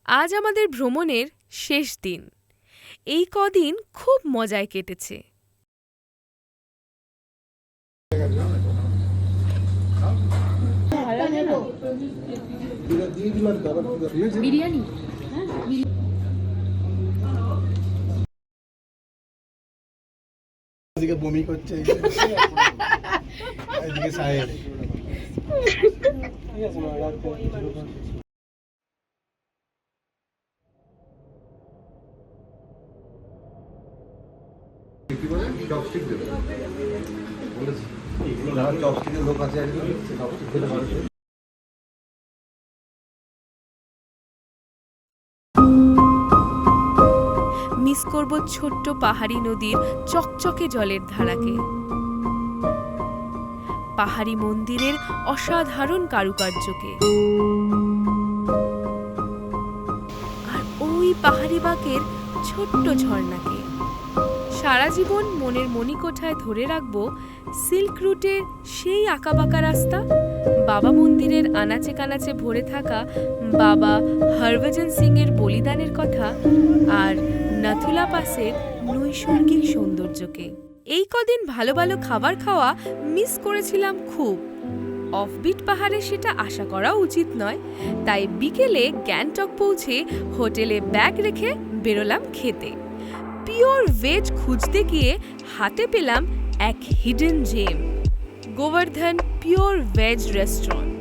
আজ আমাদের ভ্রমণের শেষ দিন। এই কদিন খুব মজায় কেটেছে। বিরিয়ানি এদিকে বমি করছে এদিকে সাহেব চপস্টিক দেবে চপস্টিকের লোক আছে মিস করব ছোট্ট পাহাড়ি নদীর চকচকে জলের ধারাকে, পাহাড়ি মন্দিরের অসাধারণ কারুকার্যকে, আর ওই পাহাড়ি বাঁকের ছোট্ট ঝর্ণাকে। সারা জীবন মনের মণিকোঠায় ধরে রাখব সিল্ক রুটের সেই আঁকাবাঁকা রাস্তা, বাবা মন্দিরের আনাচে কানাচে ভরে থাকা বাবা হরভজন সিংয়ের বলিদানের কথা, আর নাথুলা পাসের নৈসর্গিক সৌন্দর্যকে। এই কদিন ভালো ভালো খাবার খাওয়া মিস করেছিলাম খুব। অফবিট পাহাড়ে সেটা আশা করা উচিত নয়, তাই বিকেলে গ্যাংটক পৌঁছে হোটেলে ব্যাগ রেখে বেরোলাম খেতে। পিওর ভেজ খুঁজতে গিয়ে হাতে পেলাম এক hidden gem, Gobardhan pure veg restaurant.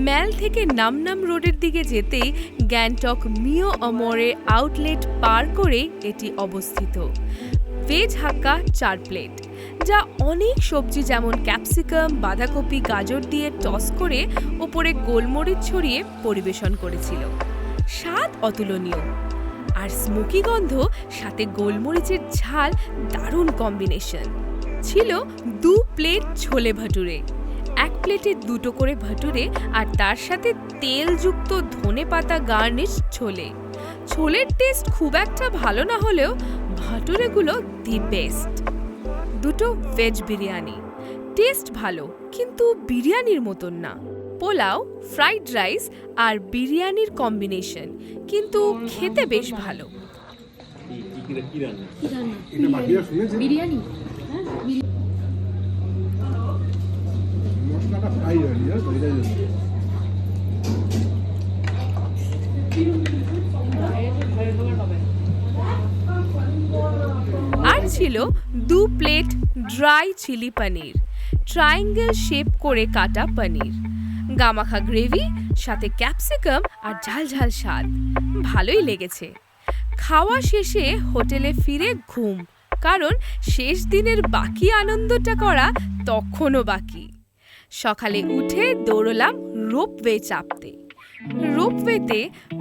Mall থেকে নামনাম রোডের দিকে যেতেই গ্যাংটক মিও আমোরে আউটলেট পার করে এটি অবস্থিত। ভেজ হাক্কা 4 প্লেট, যা অনেক সবজি যেমন ক্যাপসিকাম, বাঁধাকপি, গাজর দিয়ে টস করে ওপরে গোলমরিচ ছড়িয়ে পরিবেশন করেছিল। স্বাদ অতুলনীয়, আর স্মোকি গন্ধ সাথে গোলমরিচের ঝাল দারুণ কম্বিনেশন। ছিল 2 প্লেট ছোলে ভাটুরে, 1 প্লেটে 2টো করে ভাটুরে, আর তার সাথে তেলযুক্ত ধনেপাতা গার্নিশ ছোলে। ছোলের টেস্ট খুব একটা ভালো না হলেও ভাটুরেগুলো দি বেস্ট। 2টো ভেজ বিরিয়ানি, টেস্ট ভালো কিন্তু বিরিয়ানির মতন না। পোলাও, ফ্রাইড রাইস আর বিরিয়ানির কম্বিনেশন, কিন্তু খেতে বেশ ভালো। বিরিয়ানি আর ছিল 2 প্লেট ড্রাই চিলি পনির, ট্রায়াঙ্গেল শেপ করে কাটা পনির, গামাখা গ্রেভি, সাথে ক্যাপসিকাম আর ঝাল ঝাল স্বাদ। ভালোই লেগেছে। খাওয়া শেষে হোটেলে ফিরে ঘুম, কারণ শেষ দিনের বাকি আনন্দটা করা তখনও বাকি। সকালে উঠে দৌড়লাম রোপওয়ে চাপতে। রোপওয়েতে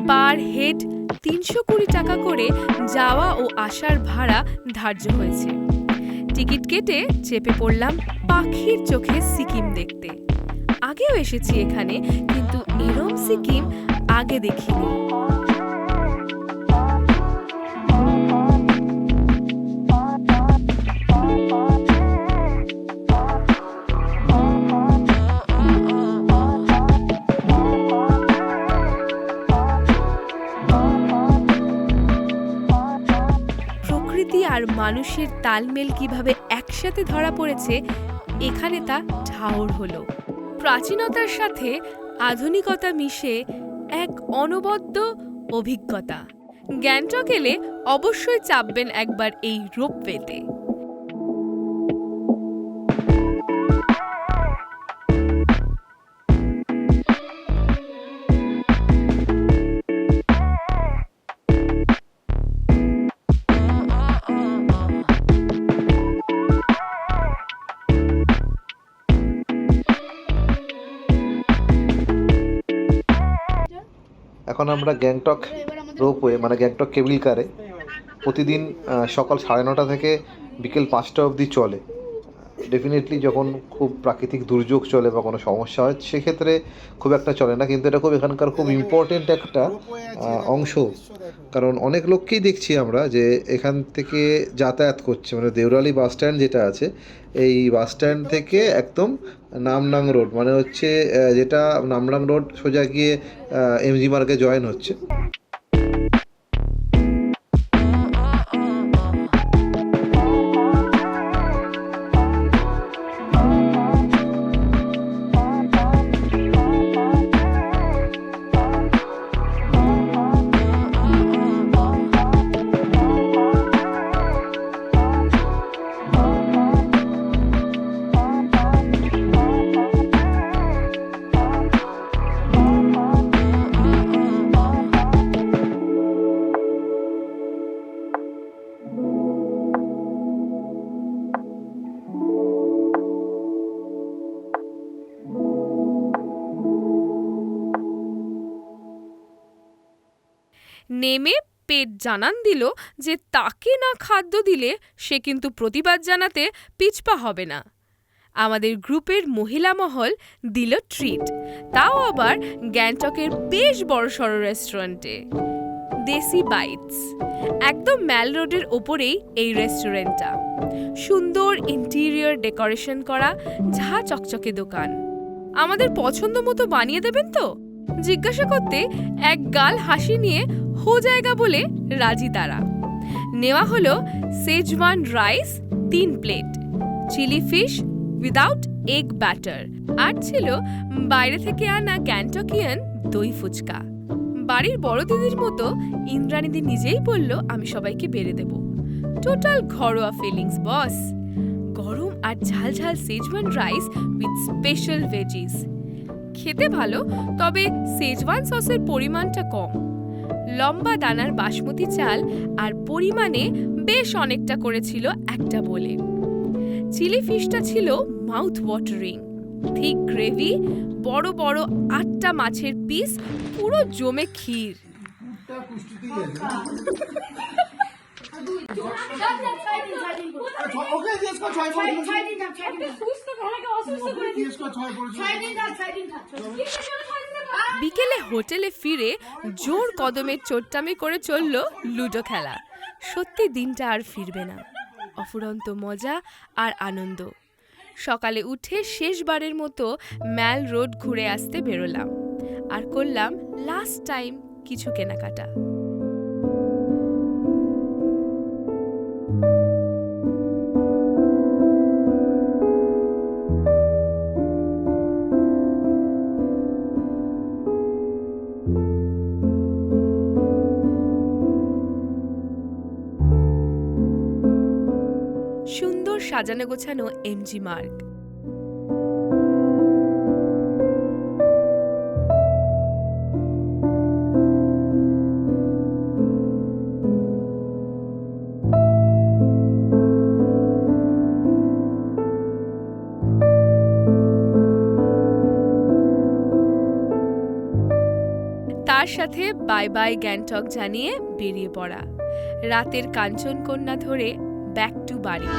পার হেড 320 টাকা করে যাওয়া ও আসার ভাড়া ধার্য হয়েছে। টিকিট কেটে চেপে পড়লাম পাখির চোখে সিকিম দেখতে। আগেও এসেছি এখানে, কিন্তু এরম সিকিম আগে দেখিনি। প্রকৃতি আর মানুষের তালমেল কিভাবে একসাথে ধরা পড়েছে এখানে তা ঠাউর হলো। প্রাচীনতার সাথে আধুনিকতা মিশে এক অনবদ্য অভিজ্ঞতা। গ্যাংটক এলে অবশ্যই চাপবেন একবার এই রোপওয়েতে। এখন আমরা গ্যাংটক রোপওয়ে মানে গ্যাংটক কেবল কারে প্রতিদিন সকাল 9:30 থেকে বিকেল 5টা অবধি চলে। ডেফিনেটলি যখন খুব প্রাকৃতিক দুর্যোগ চলে বা কোনো সমস্যা হয় সেক্ষেত্রে খুব একটা চলে না, কিন্তু এটা খুব এখানকার খুব ইম্পর্টেন্ট একটা অংশ। কারণ অনেক লোককেই দেখছি আমরা যে এখান থেকে যাতায়াত করছে, মানে দেওরালি বাস স্ট্যান্ড যেটা আছে এই বাস স্ট্যান্ড থেকে একদম নামনাং রোড, মানে হচ্ছে যেটা নামনাং রোড সোজা গিয়ে এমজি মার্গে জয়েন হচ্ছে। নেমে পেট জানান দিল যে তাকে না খাদ্য দিলে সে কিন্তু প্রতিবাদ জানাতে পিছপা হবে না। আমাদের গ্রুপের মহিলা মহল দিল ট্রিট, তাও আবার গ্যাংটকের বেশ বড়সড় রেস্টুরেন্টে, দেশি বাইটস। একদম ম্যাল রোডের ওপরেই এই রেস্টুরেন্টটা। সুন্দর ইন্টেরিয়র ডেকোরেশন করা, ঝা চকচকে দোকান। আমাদের পছন্দ মতো বানিয়ে দেবেন তো জিজ্ঞাসা করতে এক গাল হাসি নিয়ে হো জায়গা বলে রাজি তারা। নেওয়া হলো Schezwan rice 3 plate, chilli fish without egg batter, আর ছিল বাইরে থেকে আনা গ্যাংটকিয়ান দই ফুচকা। বাড়ির বড় দিদির মতো ইন্দ্রাণীদি নিজেই বলল আমি সবাইকে বেড়ে দেব। টোটাল ঘরোয়া ফিলিংস বস। গরম আর ঝাল ঝাল Schezwan rice with special veggies. খেতে ভালো, তবে সেজওয়ান সসের পরিমাণটা কম। লম্বা দানার বাসমতি চাল আর পরিমাণে বেশ অনেকটা করেছিল একটা বলে। চিলি ফিশটা ছিল মাউথ ওয়াটারিং। থিক গ্রেভি, বড় বড় 8টা মাছের পিস, পুরো জমে ক্ষীর। বিকেলে হোটেলে ফিরে জোর কদমে চোট্টামি করে চলল লুডো খেলা। সত্যি দিনটা আর ফিরবে না। অফুরন্ত মজা আর আনন্দ। সকালে উঠে শেষবারের মতো ম্যাল রোড ঘুরে আসতে বেরোলাম আর করলাম লাস্ট টাইম কিছু কেনাকাটা। সুন্দর সাজানো গোছানো এমজি মার্গ। তার সাথে বাই বাই গ্যাংটক জানিয়ে বেরিয়ে পড়া। রাতের কাঞ্চনকন্যা ধরে ব্যাক টু বাড়ি।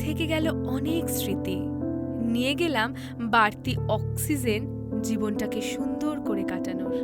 থেকে গেল অনেক স্মৃতি, নিয়ে গেলাম বাড়তি অক্সিজেন জীবনটাকে সুন্দর করে কাটানোর।